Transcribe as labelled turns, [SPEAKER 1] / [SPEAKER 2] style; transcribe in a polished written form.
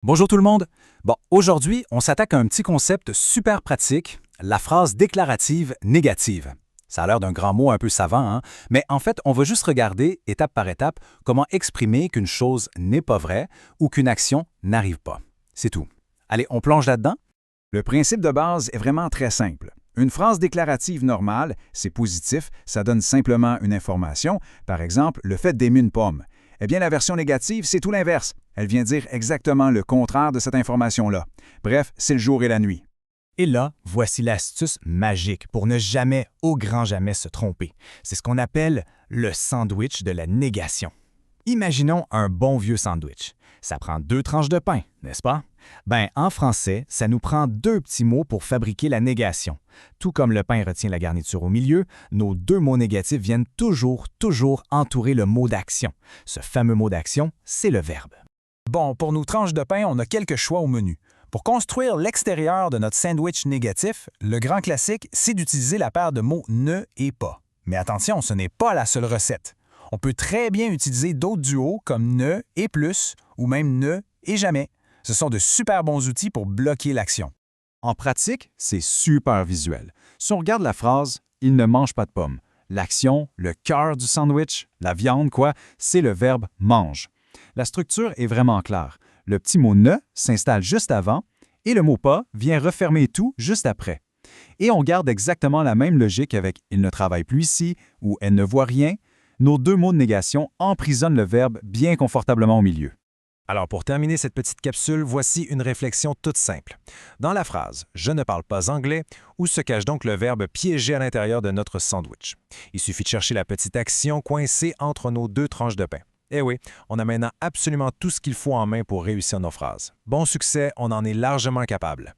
[SPEAKER 1] Bonjour tout le monde. Bon, aujourd'hui, on s'attaque à un petit concept super pratique, la phrase déclarative négative. Ça a l'air d'un grand mot un peu savant, hein? Mais en fait, on va juste regarder, étape par étape, comment exprimer qu'une chose n'est pas vraie ou qu'une action n'arrive pas. C'est tout. Allez, on plonge là-dedans?
[SPEAKER 2] Le principe de base est vraiment très simple. Une phrase déclarative normale, c'est positif, ça donne simplement une information, par exemple, le fait d'aimer une pomme. Eh bien, la version négative, c'est tout l'inverse. Elle vient dire exactement le contraire de cette information-là. Bref, c'est le jour et la nuit.
[SPEAKER 3] Et là, voici l'astuce magique pour ne jamais, au grand jamais, se tromper. C'est ce qu'on appelle le sandwich de la négation. Imaginons un bon vieux sandwich. Ça prend 2 tranches de pain, n'est-ce pas? En français, ça nous prend 2 petits mots pour fabriquer la négation. Tout comme le pain retient la garniture au milieu, nos 2 mots négatifs viennent toujours entourer le mot d'action. Ce fameux mot d'action, c'est le verbe.
[SPEAKER 4] Bon, pour nos tranches de pain, on a quelques choix au menu. Pour construire l'extérieur de notre sandwich négatif, le grand classique, c'est d'utiliser la paire de mots ne et pas. Mais attention, ce n'est pas la seule recette. On peut très bien utiliser d'autres duos comme ne et plus ou même ne et jamais. Ce sont de super bons outils pour bloquer l'action.
[SPEAKER 2] En pratique, c'est super visuel. Si on regarde la phrase « il ne mange pas de pommes », l'action, le cœur du sandwich, la viande, quoi, c'est le verbe « mange ». La structure est vraiment claire. Le petit mot « ne » s'installe juste avant et le mot « pas » vient refermer tout juste après. Et on garde exactement la même logique avec « il ne travaille plus ici » ou « elle ne voit rien ». Nos 2 mots de négation emprisonnent le verbe bien confortablement au milieu.
[SPEAKER 4] Alors pour terminer cette petite capsule, voici une réflexion toute simple. Dans la phrase « je ne parle pas anglais », où se cache donc le verbe piégé à l'intérieur de notre sandwich? Il suffit de chercher la petite action coincée entre nos 2 tranches de pain. Eh oui, on a maintenant absolument tout ce qu'il faut en main pour réussir nos phrases. Bon succès, on en est largement capable.